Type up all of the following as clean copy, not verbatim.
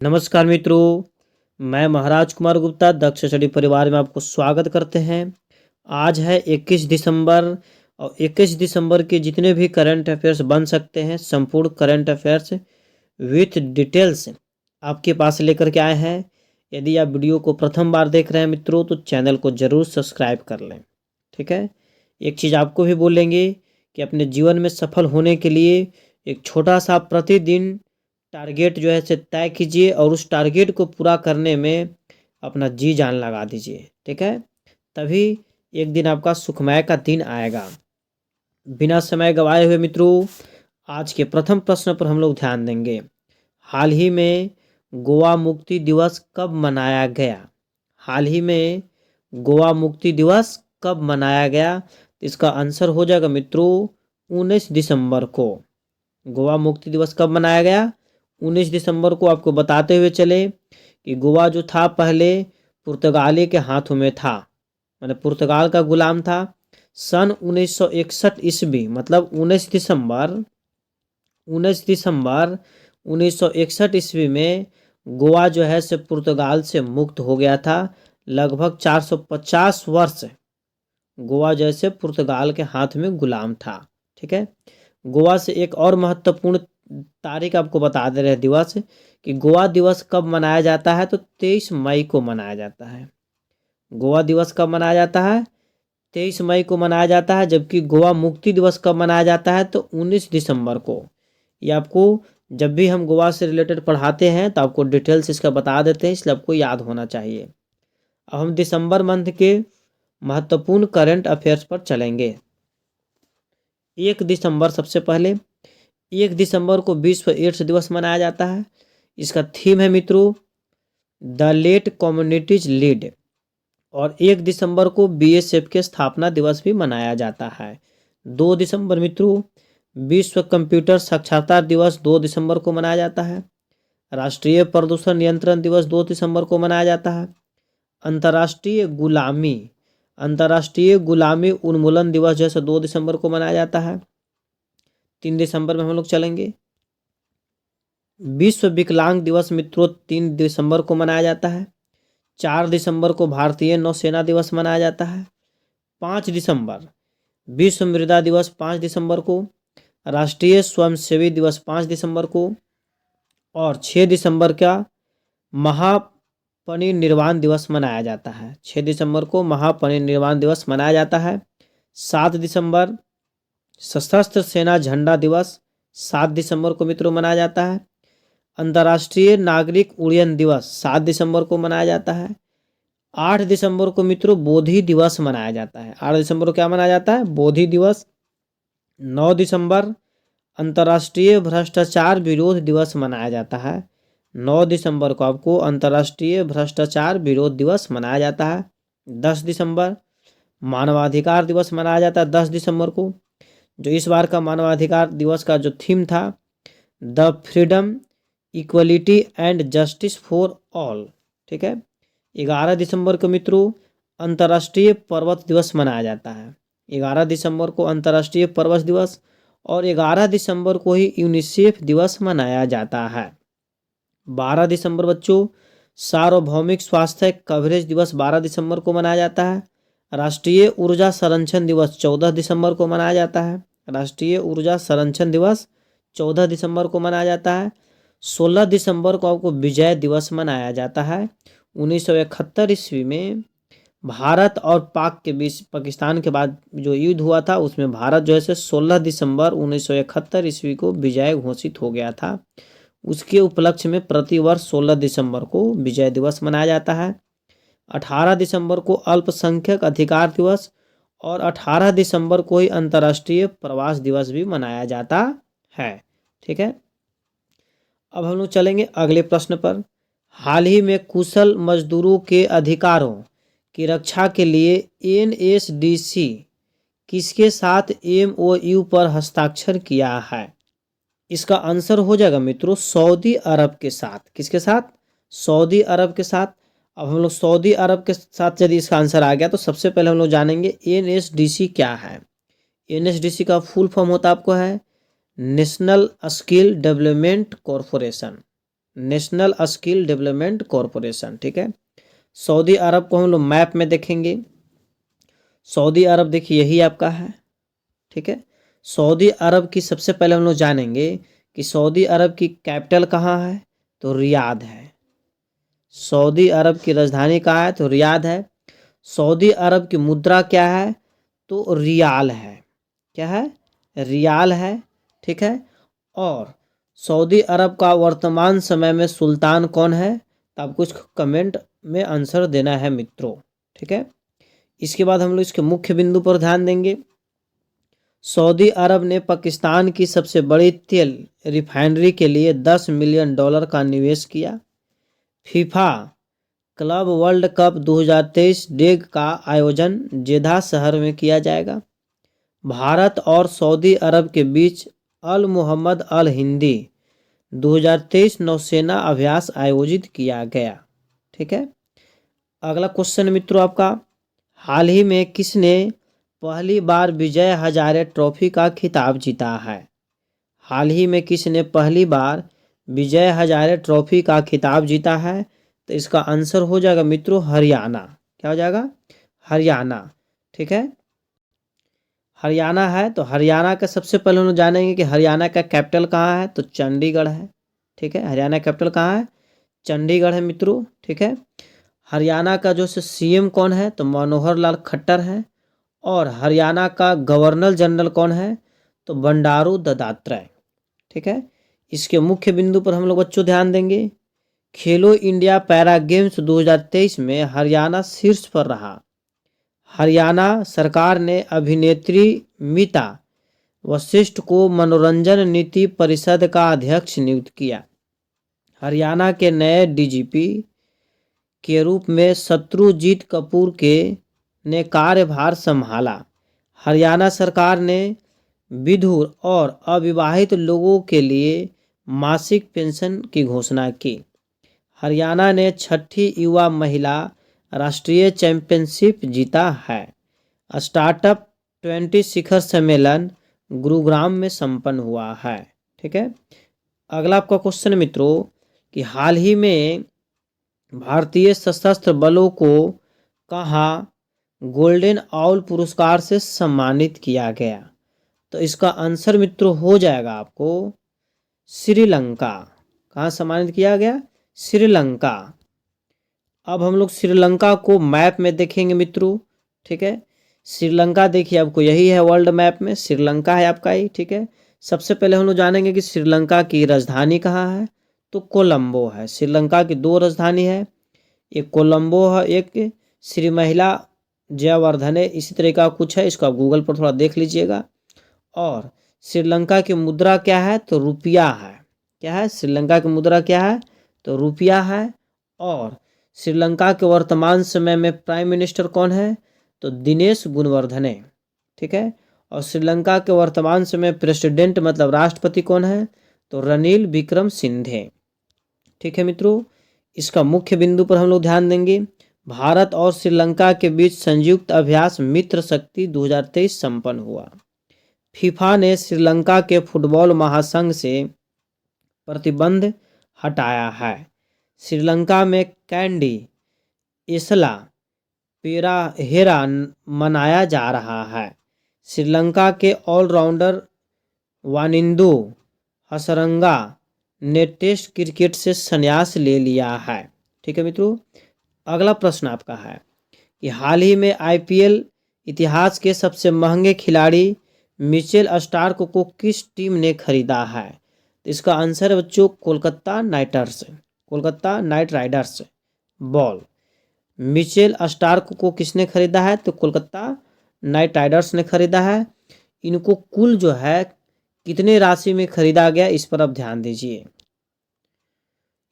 नमस्कार मित्रों, मैं महाराज कुमार गुप्ता दक्ष स्टडी परिवार में आपको स्वागत करते हैं। आज है 21 दिसंबर और 21 दिसंबर के जितने भी करंट अफेयर्स बन सकते हैं, संपूर्ण करंट अफेयर्स विथ डिटेल्स आपके पास लेकर के आए हैं। यदि आप वीडियो को प्रथम बार देख रहे हैं मित्रों, तो चैनल को ज़रूर सब्सक्राइब कर लें। ठीक है। एक चीज़ आपको भी बोलेंगे कि अपने जीवन में सफल होने के लिए एक छोटा सा प्रतिदिन टारगेट जो है से तय कीजिए और उस टारगेट को पूरा करने में अपना जी जान लगा दीजिए। ठीक है। तभी एक दिन आपका सुखमय का दिन आएगा। बिना समय गवाए हुए मित्रों, आज के प्रथम प्रश्न पर हम लोग ध्यान देंगे। हाल ही में गोवा मुक्ति दिवस कब मनाया गया? हाल ही में गोवा मुक्ति दिवस कब मनाया गया? इसका आंसर हो जाएगा मित्रों 19 दिसंबर को। गोवा मुक्ति दिवस कब मनाया गया? 19 दिसंबर को। आपको बताते हुए चले कि गोवा जो था पहले पुर्तगाली के हाथों में था, मैंने पुर्तगाल का गुलाम था। सन 1961 ईस्वी मतलब 19 दिसंबर 1961 ईस्वी में गोवा जो है से पुर्तगाल से मुक्त हो गया था। लगभग 450 वर्ष गोवा जैसे पुर्तगाल के हाथ में गुलाम था। ठीक है। गोवा से एक और महत्वपूर्ण तारीख आपको बता दे रहे दिवस कि गोवा दिवस कब मनाया जाता है, तो 23 मई को मनाया जाता है। गोवा दिवस कब मनाया जाता है? 23 मई को मनाया जाता है। जबकि गोवा मुक्ति दिवस कब मनाया जाता है, तो 19 दिसंबर को। ये आपको जब भी हम गोवा से रिलेटेड पढ़ाते हैं तो आपको डिटेल्स इसका बता देते हैं, इसलिए आपको याद होना चाहिए। अब हम दिसंबर मंथ के महत्वपूर्ण करंट अफेयर्स पर चलेंगे। 1 दिसंबर सबसे पहले 1 दिसंबर को विश्व एड्स दिवस मनाया जाता है। इसका थीम है मित्रों द लेट कम्युनिटीज लीड। और 1 दिसंबर को बीएसएफ के स्थापना दिवस भी मनाया जाता है। 2 दिसंबर मित्रों विश्व कंप्यूटर साक्षरता दिवस 2 दिसंबर को मनाया जाता है। राष्ट्रीय प्रदूषण नियंत्रण दिवस 2 दिसंबर को मनाया जाता है। अंतर्राष्ट्रीय गुलामी उन्मूलन दिवस जैसे 2 दिसंबर को मनाया जाता है। 3 दिसंबर में हम लोग चलेंगे। विश्व विकलांग दिवस मित्रों 3 दिसंबर को मनाया जाता है। 4 दिसंबर को भारतीय नौसेना दिवस मनाया जाता है। 5 दिसंबर विश्व मृदा दिवस 5 दिसंबर को। राष्ट्रीय स्वयंसेवी दिवस 5 दिसंबर को। और 6 दिसंबर का महापरिनिर्वाण दिवस मनाया जाता है। 6 दिसंबर को महापरिनिर्वाण दिवस मनाया जाता है। 7 दिसंबर सशस्त्र सेना झंडा दिवस 7 दिसंबर को मित्रों मनाया जाता है। अंतर्राष्ट्रीय नागरिक उड्डयन दिवस 7 दिसंबर को मनाया जाता है। 8 दिसंबर को मित्रों बोधि दिवस मनाया जाता है। 8 दिसंबर को क्या मनाया जाता है? बोधि दिवस। 9 दिसंबर अंतर्राष्ट्रीय भ्रष्टाचार विरोध दिवस मनाया जाता है। 9 दिसंबर को आपको अंतर्राष्ट्रीय भ्रष्टाचार विरोध दिवस मनाया जाता है। 10 दिसंबर मानवाधिकार दिवस मनाया जाता है 10 दिसंबर को। जो इस बार का मानवाधिकार दिवस का जो थीम था the freedom equality and justice for all. ठीक है। 11 दिसंबर को मित्रों अंतर्राष्ट्रीय पर्वत दिवस मनाया जाता है। 11 दिसंबर को अंतर्राष्ट्रीय पर्वत दिवस और 11 दिसंबर को ही यूनिसेफ दिवस मनाया जाता है। 12 दिसंबर बच्चों सार्वभौमिक स्वास्थ्य कवरेज दिवस 12 दिसंबर को मनाया जाता है। राष्ट्रीय ऊर्जा संरक्षण दिवस 14 दिसंबर को मनाया जाता है। राष्ट्रीय ऊर्जा संरक्षण दिवस 14 दिसंबर को मनाया जाता है। 16 दिसंबर को आपको विजय दिवस मनाया जाता है। 1971 ईस्वी में भारत और पाक के बीच, पाकिस्तान के बाद जो युद्ध हुआ था उसमें भारत जो है 16 दिसंबर 1971 ईस्वी को विजय घोषित हो गया था। उसके उपलक्ष्य में प्रतिवर्ष 16 दिसंबर को विजय दिवस मनाया जाता है। 18 दिसंबर को अल्पसंख्यक अधिकार दिवस और 18 दिसंबर को ही अंतर्राष्ट्रीय प्रवास दिवस भी मनाया जाता है। ठीक है। अब हम लोग चलेंगे अगले प्रश्न पर। हाल ही में कुशल मजदूरों के अधिकारों की रक्षा के लिए एनएसडीसी किसके साथ एमओयू पर हस्ताक्षर किया है? इसका आंसर हो जाएगा मित्रों सऊदी अरब के साथ। किसके साथ? सऊदी अरब के साथ। अब हम लोग सऊदी अरब के साथ यदि इसका आंसर आ गया तो सबसे पहले हम लोग जानेंगे एनएसडीसी क्या है। एनएसडीसी का फुल फॉर्म होता आपको है national skill development corporation. National skill development corporation. ठीक है, सऊदी अरब को हम लोग मैप में देखेंगे। सऊदी अरब देखिए यही आपका है। ठीक है, सऊदी अरब की सबसे पहले हम लोग जानेंगे कि सऊदी अरब की कैपिटल कहाँ है, तो रियाद है। सऊदी अरब की राजधानी कहाँ है, तो रियाद है। सऊदी अरब की मुद्रा क्या है, तो रियाल है। क्या है, रियाल है। ठीक है, और सऊदी अरब का वर्तमान समय में सुल्तान कौन है, तो आप कुछ कमेंट में आंसर देना है मित्रों। ठीक है, इसके बाद हम लोग इसके मुख्य बिंदु पर ध्यान देंगे। सऊदी अरब ने पाकिस्तान की सबसे बड़ी तेल रिफाइनरी के लिए $10 मिलियन का निवेश किया। फीफा क्लब वर्ल्ड कप 2023 डेग का आयोजन जेदा शहर में किया जाएगा। भारत और सऊदी अरब के बीच अल मोहम्मद अल हिंदी 2023 नौसेना अभ्यास आयोजित किया गया। ठीक है, अगला क्वेश्चन मित्रों आपका, हाल ही में किसने पहली बार विजय हजारे ट्रॉफी का खिताब जीता है। हाल ही में किसने पहली बार विजय हजारे ट्रॉफी का खिताब जीता है, तो इसका आंसर हो जाएगा मित्रों हरियाणा। क्या हो जाएगा, हरियाणा। ठीक है, हरियाणा है। तो हरियाणा का सबसे पहले हम लोग जानेंगे कि हरियाणा का कैपिटल कहाँ है, तो चंडीगढ़ है। ठीक है, हरियाणा कैपिटल कहाँ है, चंडीगढ़ है मित्रों। ठीक है, हरियाणा का जो सीएम कौन है, तो मनोहर लाल खट्टर है। और हरियाणा का गवर्नर जनरल कौन है, तो बंडारू दत्तात्रेय। ठीक है, इसके मुख्य बिंदु पर हम लोग बच्चों ध्यान देंगे। खेलो इंडिया पैरा गेम्स 2023 में हरियाणा शीर्ष पर रहा। हरियाणा सरकार ने अभिनेत्री मीता वशिष्ठ को मनोरंजन नीति परिषद का अध्यक्ष नियुक्त किया। हरियाणा के नए डीजीपी के रूप में शत्रुजीत कपूर ने कार्यभार संभाला। हरियाणा सरकार ने विधुर और अविवाहित लोगों के लिए मासिक पेंशन की घोषणा की। हरियाणा ने 6ठी युवा महिला राष्ट्रीय चैंपियनशिप जीता है। स्टार्टअप 20 शिखर सम्मेलन गुरुग्राम में संपन्न हुआ है। ठीक है, अगला आपका क्वेश्चन मित्रों कि हाल ही में भारतीय सशस्त्र बलों को कहाँ गोल्डन आउल पुरस्कार से सम्मानित किया गया, तो इसका आंसर मित्रों हो जाएगा आपको श्रीलंका। कहाँ सम्मानित किया गया, श्रीलंका। अब हम लोग श्रीलंका को मैप में देखेंगे मित्रों। ठीक है, श्रीलंका देखिए आपको यही है, वर्ल्ड मैप में श्रीलंका है आपका ही। ठीक है, सबसे पहले हम लोग जानेंगे कि श्रीलंका की राजधानी कहाँ है, तो कोलंबो है। श्रीलंका की 2 राजधानी है, एक कोलंबो है, एक श्रीमहिला जयवर्धने, इसी तरह का कुछ है, इसको आप गूगल पर थोड़ा देख लीजिएगा। और श्रीलंका की मुद्रा क्या है, तो रुपया है। क्या है, श्रीलंका की मुद्रा क्या है, तो रुपया है। और श्रीलंका के वर्तमान समय में प्राइम मिनिस्टर कौन है, तो दिनेश गुणवर्धने। ठीक है, और श्रीलंका के वर्तमान समय प्रेसिडेंट मतलब राष्ट्रपति कौन है, तो रनिल विक्रमसिंघे। ठीक है मित्रों, इसका मुख्य बिंदु पर हम लोग ध्यान देंगे। भारत और श्रीलंका के बीच संयुक्त अभ्यास मित्र शक्ति 2023 संपन्न हुआ। फीफा ने श्रीलंका के फुटबॉल महासंघ से प्रतिबंध हटाया है। श्रीलंका में कैंडी इसला पेराहेरा मनाया जा रहा है। श्रीलंका के ऑलराउंडर वानिंदु हसरंगा ने टेस्ट क्रिकेट से संन्यास ले लिया है। ठीक है मित्रों, अगला प्रश्न आपका है कि हाल ही में आईपीएल इतिहास के सबसे महंगे खिलाड़ी मिचेल स्टार्क को किस टीम ने खरीदा है, तो इसका आंसर है बच्चों Kolkata night Riders ball. Mitchell Starc को किसने खरीदा है, तो कोलकाता नाइट राइडर्स ने खरीदा है। इनको कुल जो है कितने राशि में खरीदा गया, इस पर आप ध्यान दीजिए।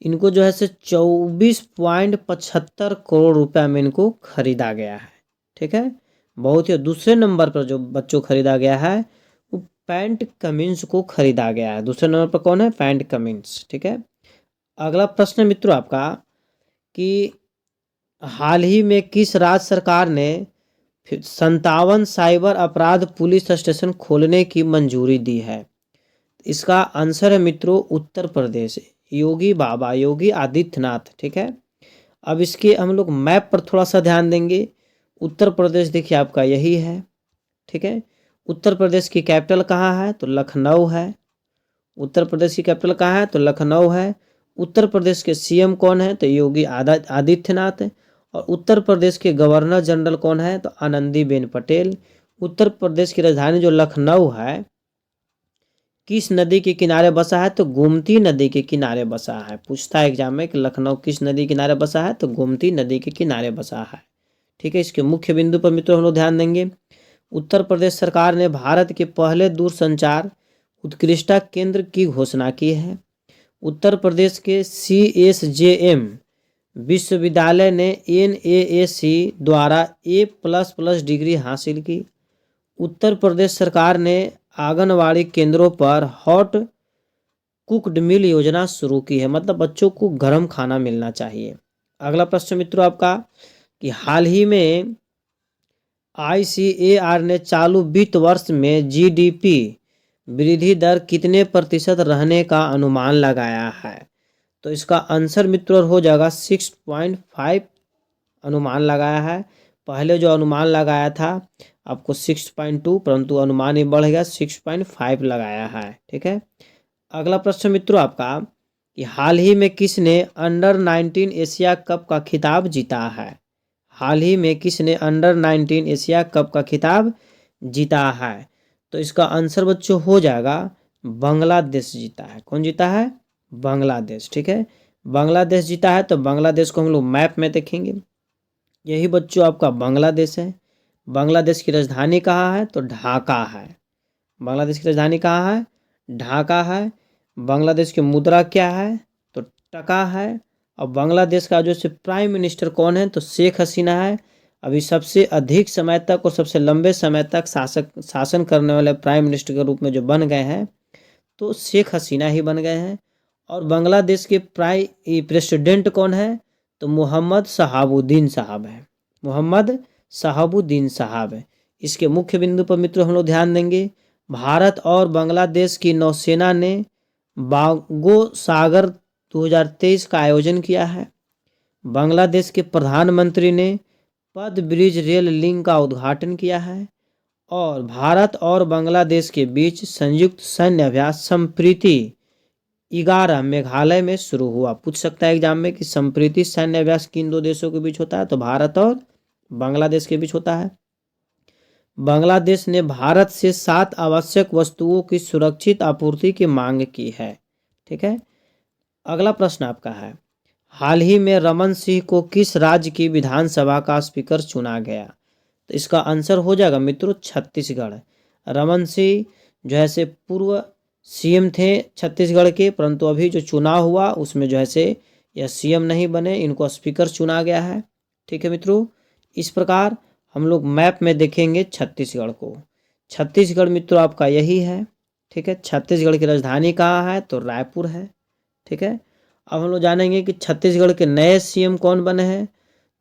इनको जो है से 24.75 करोड़ रुपया में इनको खरीदा गया है। ठीक है, बहुत ही। दूसरे नंबर पर जो बच्चों खरीदा गया है वो पैट कमिंस को खरीदा गया है। दूसरे नंबर पर कौन है, पैट कमिंस। ठीक है, अगला प्रश्न मित्रों आपका कि हाल ही में किस राज्य सरकार ने 57 साइबर अपराध पुलिस स्टेशन खोलने की मंजूरी दी है, इसका आंसर है मित्रों उत्तर प्रदेश। योगी बाबा, योगी आदित्यनाथ। ठीक है, अब इसके हम लोग मैप पर थोड़ा सा ध्यान देंगे। उत्तर प्रदेश देखिए आपका यही है। ठीक है, उत्तर प्रदेश की कैपिटल कहाँ है? तो लखनऊ है। उत्तर प्रदेश की कैपिटल कहाँ है? तो लखनऊ है। उत्तर प्रदेश के सीएम कौन है? तो योगी आदित्यनाथ है। और उत्तर प्रदेश के गवर्नर जनरल कौन है? तो आनंदीबेन पटेल। उत्तर प्रदेश की राजधानी जो लखनऊ है किस नदी के किनारे बसा है? तो गोमती नदी के किनारे बसा है। पूछता है एग्जाम में कि लखनऊ किस नदी के किनारे बसा है? तो गोमती नदी के किनारे बसा है। ठीक है, इसके मुख्य बिंदु पर मित्रों हम लोग ध्यान देंगे। उत्तर प्रदेश सरकार ने भारत के पहले दूरसंचार उत्कृष्टता केंद्र की घोषणा की है। उत्तर प्रदेश के CSJM विश्वविद्यालय ने NAAC द्वारा A++ डिग्री हासिल की। उत्तर प्रदेश सरकार ने आंगनवाड़ी केंद्रों पर हॉट कुक्ड मील योजना शुरू की है, मतलब बच्चों को गर्म खाना मिलना चाहिए। अगला प्रश्न मित्रों आपका कि हाल ही में ICAR ने चालू वित्त वर्ष में GDP वृद्धि दर कितने प्रतिशत रहने का अनुमान लगाया है? तो इसका आंसर मित्रों हो जाएगा 6.5 अनुमान लगाया है। पहले जो अनुमान लगाया था आपको 6.2, परंतु अनुमान ही बढ़ गया 6.5 लगाया है। ठीक है, अगला प्रश्न मित्रों आपका कि हाल ही में किसने अंडर-19 एशिया कप का खिताब जीता है? हाल ही में किसने अंडर-19 एशिया कप का खिताब जीता है? तो इसका आंसर बच्चों हो जाएगा बांग्लादेश जीता है। कौन जीता है? बांग्लादेश। ठीक है, बांग्लादेश जीता है। तो बांग्लादेश को हम लोग मैप में देखेंगे, यही बच्चों आपका बांग्लादेश है। बांग्लादेश की राजधानी कहाँ है? तो ढाका है। बांग्लादेश की राजधानी कहाँ है? ढाका है। बांग्लादेश की मुद्रा क्या है? तो टका है। और बांग्लादेश का जो प्राइम मिनिस्टर कौन है? तो शेख हसीना है। अभी सबसे अधिक समय तक और सबसे लंबे समय तक शासन करने वाले प्राइम मिनिस्टर के रूप में जो बन गए हैं तो शेख हसीना ही बन गए हैं। और बांग्लादेश के प्रेसिडेंट कौन है? तो मोहम्मद शहाबुद्दीन साहब है। मोहम्मद शहाबुद्दीन साहब है। इसके मुख्य बिंदु पर मित्रों हम लोग ध्यान देंगे। भारत और बांग्लादेश की नौसेना ने बांगो सागर 2023 का आयोजन किया है। बांग्लादेश के प्रधानमंत्री ने पद ब्रिज रेल लिंक का उद्घाटन किया है। और भारत और बांग्लादेश के बीच संयुक्त सैन्य अभ्यास संप्रीति 11 मेघालय में शुरू हुआ। पूछ सकता है एग्जाम में कि संप्रीति सैन्य अभ्यास किन दो देशों के बीच होता है? तो भारत और बांग्लादेश के बीच होता है। बांग्लादेश ने भारत से 7 आवश्यक वस्तुओं की सुरक्षित आपूर्ति की मांग की है। ठीक है, अगला प्रश्न आपका है हाल ही में रमन सिंह को किस राज्य की विधानसभा का स्पीकर चुना गया? तो इसका आंसर हो जाएगा मित्रों छत्तीसगढ़। रमन सिंह जो है से पूर्व सीएम थे छत्तीसगढ़ के, परंतु अभी जो चुनाव हुआ उसमें जो है से यह सीएम नहीं बने, इनको स्पीकर चुना गया है। ठीक है मित्रों, इस प्रकार हम लोग मैप में देखेंगे छत्तीसगढ़ को। छत्तीसगढ़ मित्रों आपका यही है। ठीक है, छत्तीसगढ़ की राजधानी कहाँ है? तो रायपुर है। ठीक है, अब हम लोग जानेंगे कि छत्तीसगढ़ के नए सीएम कौन बने हैं?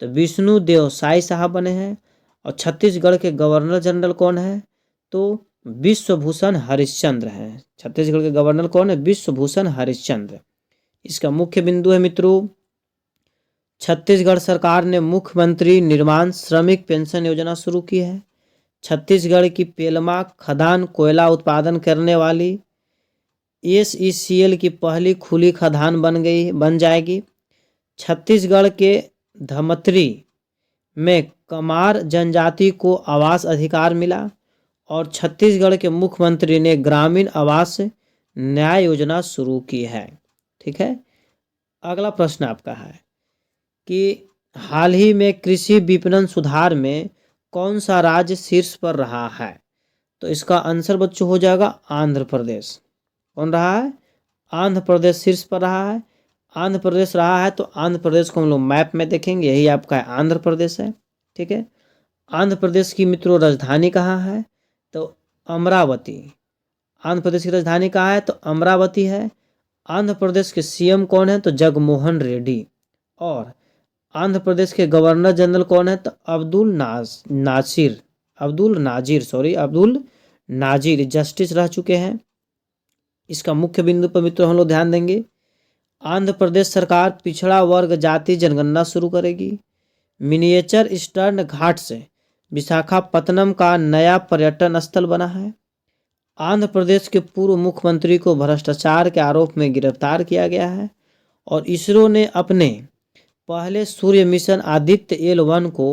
तो विष्णुदेव साय साहब बने हैं। और छत्तीसगढ़ के गवर्नर जनरल कौन है? तो विश्वभूषण हरिश्चंद्र हैं। छत्तीसगढ़ के गवर्नर कौन है? विश्वभूषण हरिश्चंद्र। इसका मुख्य बिंदु है मित्रों छत्तीसगढ़ सरकार ने मुख्यमंत्री निर्माण श्रमिक पेंशन योजना शुरू की है। छत्तीसगढ़ की पेलमा खदान कोयला उत्पादन करने वाली SECL की पहली खुली खदान बन जाएगी। छत्तीसगढ़ के धमतरी में कमार जनजाति को आवास अधिकार मिला। और छत्तीसगढ़ के मुख्यमंत्री ने ग्रामीण आवास न्याय योजना शुरू की है। ठीक है, अगला प्रश्न आपका है कि हाल ही में कृषि विपणन सुधार में कौन सा राज्य शीर्ष पर रहा है? तो इसका आंसर बच्चों हो जाएगा आंध्र प्रदेश। कौन रहा है? आंध्र प्रदेश शीर्ष पर रहा है। आंध्र प्रदेश रहा है तो आंध्र प्रदेश को हम लोग मैप में देखेंगे, यही आपका है आंध्र प्रदेश है। ठीक है, आंध्र प्रदेश की मित्रों राजधानी कहाँ है? तो अमरावती। आंध्र प्रदेश की राजधानी कहाँ है? तो अमरावती है। आंध्र प्रदेश के सीएम कौन है? तो जगमोहन रेड्डी। और आंध्र प्रदेश के गवर्नर जनरल कौन है? तो अब्दुल नाजिर जस्टिस रह चुके हैं। इसका मुख्य बिंदु पर मित्रों हम लोग ध्यान देंगे। आंध्र प्रदेश सरकार पिछड़ा वर्ग जाति जनगणना शुरू करेगी। मिनिएचर ईस्टर्न घाट से विशाखापत्तनम का नया पर्यटन स्थल बना है। आंध्र प्रदेश के पूर्व मुख्यमंत्री को भ्रष्टाचार के आरोप में गिरफ्तार किया गया है। और इसरो ने अपने पहले सूर्य मिशन आदित्य L1 को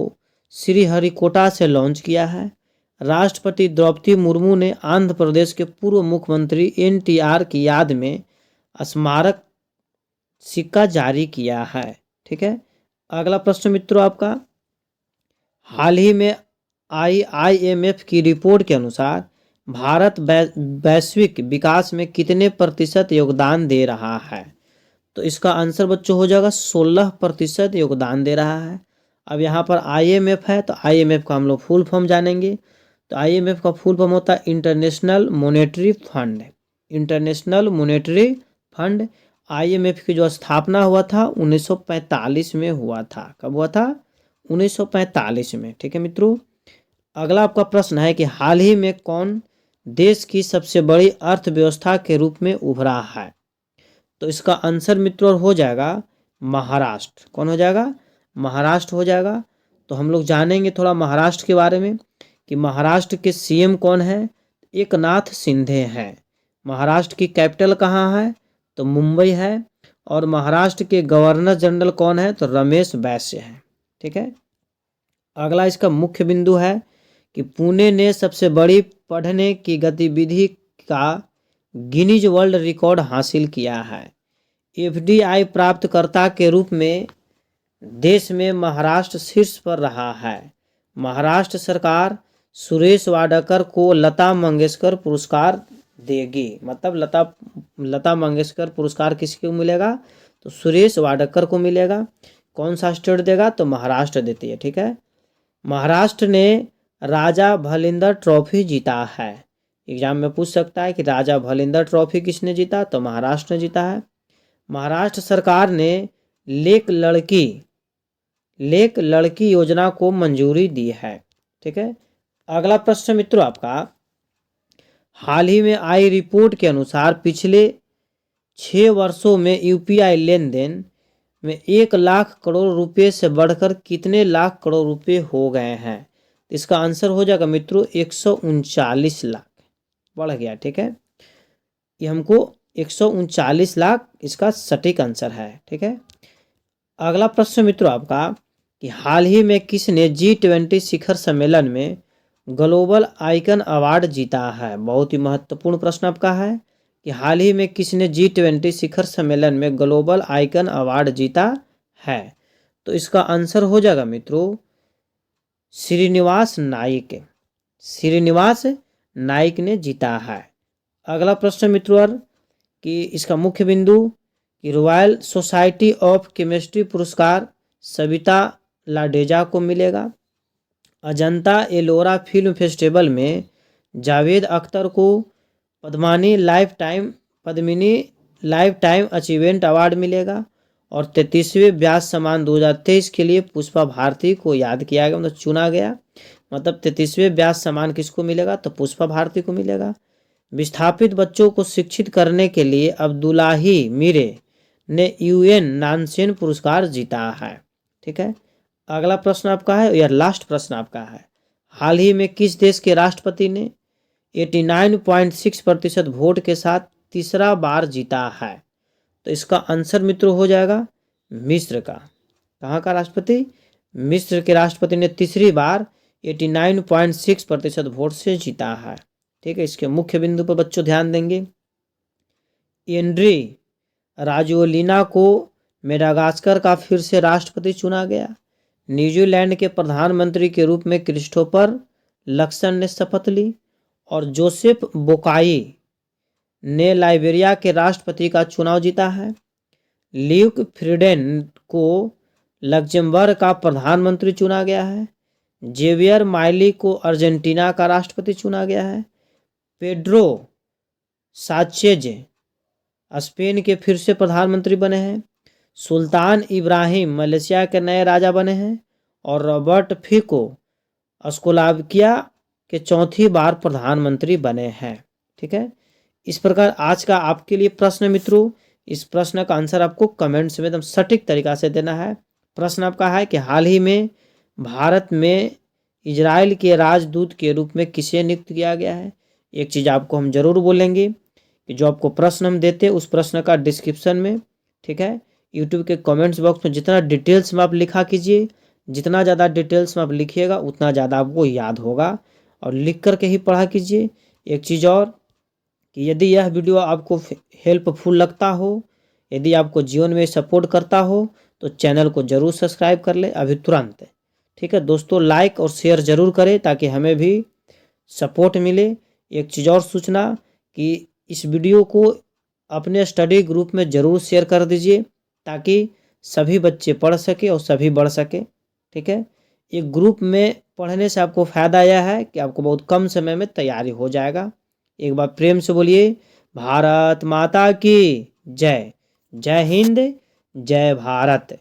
श्रीहरिकोटा से लॉन्च किया है। राष्ट्रपति द्रौपदी मुर्मू ने आंध्र प्रदेश के पूर्व मुख्यमंत्री NTR की याद में स्मारक सिक्का जारी किया है। ठीक है, अगला प्रश्न मित्रों आपका, हाल ही में IMF की रिपोर्ट के अनुसार भारत वैश्विक विकास में कितने प्रतिशत योगदान दे रहा है? तो इसका आंसर बच्चों हो जाएगा 16% योगदान दे रहा है। अब यहाँ पर IMF है तो IMF का हम लोग फुल फॉर्म जानेंगे। तो IMF का फुल फॉर्म होता है international monetary fund. International monetary fund IMF की जो स्थापना हुआ था 1945 में हुआ था। कब हुआ था? 1945 में। ठीक है मित्रों, अगला आपका प्रश्न है कि हाल ही में कौन देश की सबसे बड़ी अर्थव्यवस्था के रूप में उभरा है? तो इसका आंसर मित्रों हो जाएगा महाराष्ट्र। कौन हो जाएगा? महाराष्ट्र हो जाएगा। तो हम लोग जानेंगे थोड़ा महाराष्ट्र के बारे में कि महाराष्ट्र के CM कौन है? एकनाथ शिंदे हैं। महाराष्ट्र की कैपिटल कहाँ है? तो मुंबई है। और महाराष्ट्र के गवर्नर जनरल कौन है? तो रमेश बैस है। ठीक है, अगला इसका मुख्य बिंदु है कि पुणे ने सबसे बड़ी पढ़ने की गतिविधि का गिनीज वर्ल्ड रिकॉर्ड हासिल किया है। FDI प्राप्तकर्ता के रूप में देश में महाराष्ट्र शीर्ष पर रहा है। महाराष्ट्र सरकार सुरेश वाडकर को लता मंगेशकर पुरस्कार देगी। मतलब लता मंगेशकर पुरस्कार किसको मिलेगा? तो सुरेश वाडकर को मिलेगा। कौन सा स्टेट देगा? तो महाराष्ट्र देती है। ठीक है, महाराष्ट्र ने राजा भलिंदर ट्रॉफी जीता है। एग्जाम में पूछ सकता है कि राजा भलिंदर ट्रॉफी किसने जीता? तो महाराष्ट्र ने जीता है। महाराष्ट्र सरकार ने लेक लड़की योजना को मंजूरी दी है। ठीक है, अगला प्रश्न मित्रों आपका, हाल ही में आई रिपोर्ट के अनुसार पिछले 6 वर्षों में UPI लेन देन में 1 लाख करोड़ रुपए से बढ़कर कितने लाख करोड़ रुपए हो गए हैं? इसका आंसर हो जाएगा मित्रों 139 लाख बढ़ गया। ठीक है, ये हमको 139 लाख इसका सटीक आंसर है। ठीक है, अगला प्रश्न मित्रों आपका कि हाल ही में किसने G20 शिखर सम्मेलन में ग्लोबल आइकन अवार्ड जीता है? बहुत ही महत्वपूर्ण प्रश्न आपका है कि हाल ही में किसने G20 शिखर सम्मेलन में ग्लोबल आइकन अवार्ड जीता है? तो इसका आंसर हो जाएगा मित्रों श्रीनिवास नाइक ने जीता है। अगला प्रश्न मित्रों कि इसका मुख्य बिंदु कि रॉयल सोसाइटी ऑफ केमिस्ट्री पुरस्कार सविता लाडेजा को मिलेगा। अजंता एलोरा फिल्म फेस्टिवल में जावेद अख्तर को Padmini life time achievement award मिलेगा। और 33वें व्यास सम्मान 2023 के लिए पुष्पा भारती को याद किया गया, मतलब चुना गया। मतलब 33वें व्यास सम्मान किसको मिलेगा? तो पुष्पा भारती को मिलेगा। विस्थापित बच्चों को शिक्षित करने के लिए अब्दुल्लाही मीरे ने UN नानसेन पुरस्कार जीता है। ठीक है, अगला प्रश्न आपका है, यह लास्ट प्रश्न आपका है, हाल ही में किस देश के राष्ट्रपति ने 89.6% वोट के साथ तीसरा बार जीता है? तो इसका आंसर मित्रों हो जाएगा मिस्र का। कहाँ का राष्ट्रपति? मिस्र के राष्ट्रपति ने तीसरी बार 89.6% वोट से जीता है। ठीक है, इसके मुख्य बिंदु पर बच्चों ध्यान देंगे। एंड्री राजोलिना को मेडागास्कर का फिर से राष्ट्रपति चुना गया। न्यूजीलैंड के प्रधानमंत्री के रूप में क्रिस्टोफर लक्सन ने शपथ ली। और जोसेफ बोकाई ने लाइबेरिया के राष्ट्रपति का चुनाव जीता है। ल्यूक फ्रीडेन को लक्जमबर्ग का प्रधानमंत्री चुना गया है। जेवियर माइली को अर्जेंटीना का राष्ट्रपति चुना गया है। पेड्रो साचेज स्पेन के फिर से प्रधानमंत्री बने हैं। सुल्तान इब्राहिम मलेशिया के नए राजा बने हैं। और रॉबर्ट फिको स्लोवाकिया के चौथी बार प्रधानमंत्री बने हैं। ठीक है, इस प्रकार आज का आपके लिए प्रश्न मित्रों इस प्रश्न का आंसर आपको कमेंट्स में एकदम सटीक तरीका से देना है। प्रश्न आपका है कि हाल ही में भारत में इजराइल के राजदूत के रूप में किसे नियुक्त किया गया है। एक चीज़ आपको हम जरूर बोलेंगे कि जो आपको प्रश्न हम देते हैं उस प्रश्न का डिस्क्रिप्शन में, ठीक है, यूट्यूब के कमेंट्स बॉक्स में जितना डिटेल्स में आप लिखा कीजिए, जितना ज़्यादा डिटेल्स में आप लिखिएगा उतना ज़्यादा आपको याद होगा, और लिख कर के ही पढ़ा कीजिए। एक चीज़ और कि यदि यह वीडियो आपको हेल्पफुल लगता हो, यदि आपको जीवन में सपोर्ट करता हो, तो चैनल को ज़रूर सब्सक्राइब कर ले अभी तुरंत, ठीक है दोस्तों। लाइक और शेयर ज़रूर करें ताकि हमें भी सपोर्ट मिले। एक चीज़ और सूचना कि इस वीडियो को अपने स्टडी ग्रुप में ज़रूर शेयर कर दीजिए ताकि सभी बच्चे पढ़ सके और सभी बढ़ सके, ठीक है। एक ग्रुप में पढ़ने से आपको फ़ायदा यह है कि आपको बहुत कम समय में तैयारी हो जाएगा। एक बार प्रेम से बोलिए भारत माता की जय। जय हिंद, जय भारत।